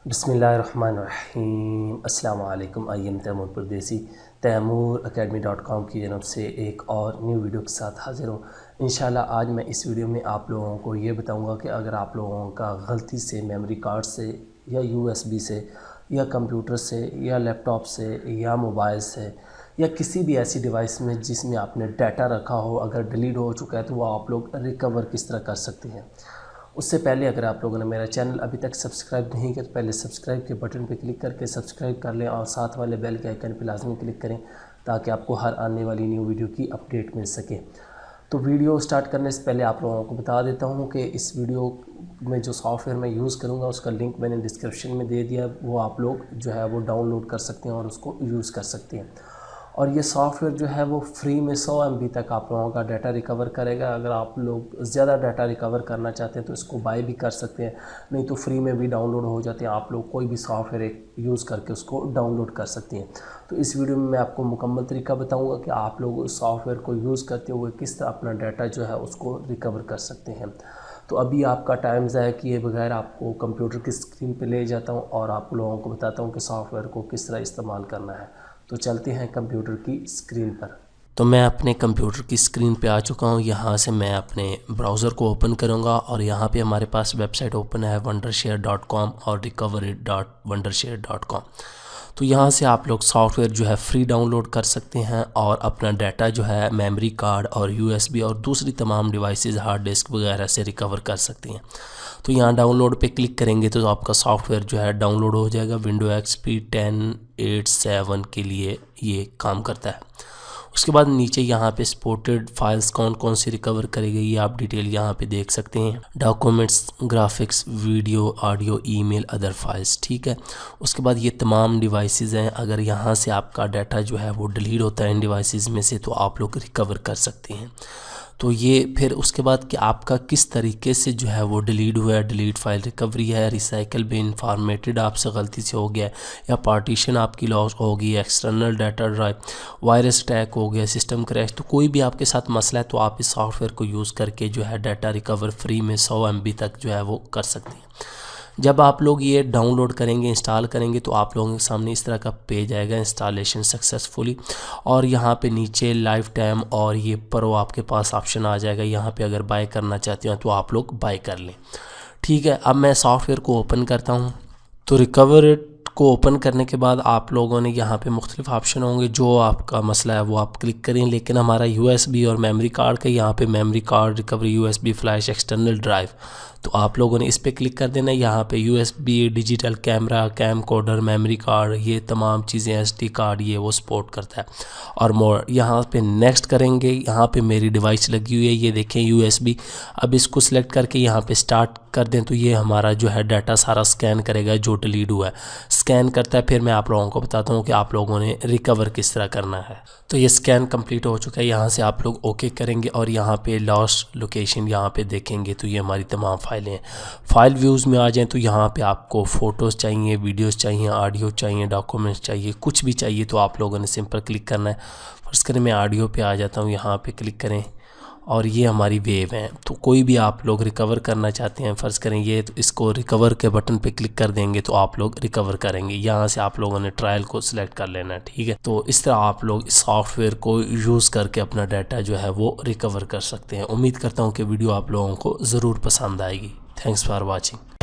बिस्मिल्लाहिर्रहमानिर्रहीम। अस्सलाम वालेकुम। आई एम तैमूर परदेसी तैमूरacademy.com की जानब से एक और न्यू वीडियो के साथ हाज़िर हूँ। इंशाल्लाह आज मैं इस वीडियो में आप लोगों को ये बताऊँगा कि अगर आप लोगों का गलती से मेमोरी कार्ड से या USB से या कंप्यूटर से या लैपटॉप से या मोबाइल से या किसी भी ऐसी डिवाइस में जिसमें आपने डाटा रखा हो अगर डिलीट हो चुका है तो वो आप लोग रिकवर किस तरह कर सकते हैं। उससे पहले अगर आप लोगों ने मेरा चैनल अभी तक सब्सक्राइब नहीं किया तो पहले सब्सक्राइब के बटन पर क्लिक करके सब्सक्राइब कर लें और साथ वाले बेल के आइकन पर लाजमी क्लिक करें ताकि आपको हर आने वाली न्यू वीडियो की अपडेट मिल सके। तो वीडियो स्टार्ट करने से पहले आप लोगों को बता देता हूँ कि इस वीडियो में जो सॉफ्टवेयर मैं यूज़ करूँगा उसका लिंक मैंने डिस्क्रिप्शन में दे दिया, वो आप लोग जो है वो डाउनलोड कर सकते हैं और उसको यूज़ कर सकते हैं। और ये सॉफ्टवेयर जो है वो फ्री में 100 MB तक आप लोगों का डाटा रिकवर करेगा। अगर आप लोग ज़्यादा डाटा रिकवर करना चाहते हैं तो इसको बाय भी कर सकते हैं, नहीं तो फ्री में भी डाउनलोड हो जाते हैं। आप लोग कोई भी सॉफ्टवेयर यूज़ करके उसको डाउनलोड कर सकते हैं। तो इस वीडियो में मैं आपको मुकम्मल तरीका बताऊँगा कि आप लोग उस सॉफ्टवेयर को यूज़ करते हुए किस तरह अपना डाटा जो है उसको रिकवर कर सकते हैं। तो अभी आपका टाइम ज़ाया किए बगैर आपको कंप्यूटर की स्क्रीन पे ले जाता हूँ और आप लोगों को बताता हूँ कि सॉफ्टवेयर को किस तरह इस्तेमाल करना है। तो चलते हैं कंप्यूटर की स्क्रीन पर। तो मैं अपने कंप्यूटर की स्क्रीन पे आ चुका हूँ। यहाँ से मैं अपने ब्राउज़र को ओपन करूँगा और यहाँ पे हमारे पास वेबसाइट ओपन है wondershare.com और recovery.wondershare.com। तो यहाँ से आप लोग सॉफ्टवेयर जो है फ्री डाउनलोड कर सकते हैं और अपना डाटा जो है मेमोरी कार्ड और USB और दूसरी तमाम डिवाइसेस हार्ड डिस्क वगैरह से रिकवर कर सकते हैं। तो यहाँ डाउनलोड पे क्लिक करेंगे तो आपका सॉफ्टवेयर जो है डाउनलोड हो जाएगा। विंडो XP 10.8.7 के लिए ये काम करता है। उसके बाद नीचे यहाँ पे सपोर्टेड फाइल्स कौन कौन सी रिकवर करेगी ये आप डिटेल यहाँ पे देख सकते हैं। Documents, graphics, video, audio, email, other files, ठीक है। उसके बाद ये तमाम डिवाइसेस हैं। अगर यहाँ से आपका डाटा जो है वो डिलीट होता है इन डिवाइसेस में से तो आप लोग रिकवर कर सकते हैं। तो ये फिर उसके बाद कि आपका किस तरीके से जो है वो डिलीट हुआ है, डिलीट फाइल रिकवरी है, रिसाइकल बिन फॉर्मेटेड आपसे गलती से हो गया है या पार्टीशन आपकी लॉस हो गई, external data drive, virus attack हो गया, सिस्टम क्रैश, तो कोई भी आपके साथ मसला है तो आप इस सॉफ्टवेयर को यूज़ करके जो है डाटा रिकवर फ्री में 100 MB तक जो है वो कर सकते हैं। जब आप लोग ये डाउनलोड करेंगे, इंस्टॉल करेंगे तो आप लोगों के सामने इस तरह का पेज आएगा, इंस्टॉलेशन सक्सेसफुली, और यहाँ पे नीचे लाइफ टाइम और ये प्रो आपके पास ऑप्शन आ जाएगा। यहाँ पे अगर बाय करना चाहते हो तो आप लोग बाय कर लें, ठीक है। अब मैं सॉफ्टवेयर को ओपन करता हूँ। तो रिकवर को ओपन करने के बाद आप लोगों ने यहाँ पे मुख्तलिफ ऑप्शन होंगे, जो आपका मसला है वो आप क्लिक करें। लेकिन हमारा USB और मेमोरी कार्ड का यहाँ पे memory card recovery, USB flash, external drive, तो आप लोगों ने इस पर क्लिक कर देना। यहाँ पे USB, digital camera, camcorder, memory card, ये तमाम चीज़ें, SD कार्ड ये वो सपोर्ट करता है और मोर। यहाँ पे नेक्स्ट करेंगे। यहाँ पे मेरी डिवाइस लगी हुई है, ये देखें USB। अब इसको सिलेक्ट करके यहाँ पे स्टार्ट कर दें तो ये हमारा जो है डाटा सारा स्कैन करेगा जो डिलीट हुआ है, स्कैन करता है। फिर मैं आप लोगों को बताता हूँ कि आप लोगों ने रिकवर किस तरह करना है। तो ये स्कैन कंप्लीट हो चुका है। यहाँ से आप लोग ओके करेंगे और यहाँ पे लॉस्ट लोकेशन यहाँ पे देखेंगे तो ये हमारी तमाम फाइलें हैं। फाइल व्यूज़ में आ जाएँ तो यहाँ पे आपको फ़ोटोज़ चाहिए, वीडियोज़ चाहिए, ऑडियो चाहिए, डॉक्यूमेंट्स चाहिए, कुछ भी चाहिए तो आप लोगों ने सिंपल क्लिक करना है। फर्स्ट करें मैं ऑडियो पे आ जाता हूँ, यहाँ पे क्लिक करें और ये हमारी वेव है। तो कोई भी आप लोग रिकवर करना चाहते हैं, फ़र्ज़ करें ये, तो इसको रिकवर के बटन पे क्लिक कर देंगे तो आप लोग रिकवर करेंगे। यहाँ से आप लोगों ने ट्रायल को सिलेक्ट कर लेना है, ठीक है। तो इस तरह आप लोग इस सॉफ्टवेयर को यूज़ करके अपना डाटा जो है वो रिकवर कर सकते हैं। उम्मीद करता हूँ कि वीडियो आप लोगों को ज़रूर पसंद आएगी। Thanks for watching.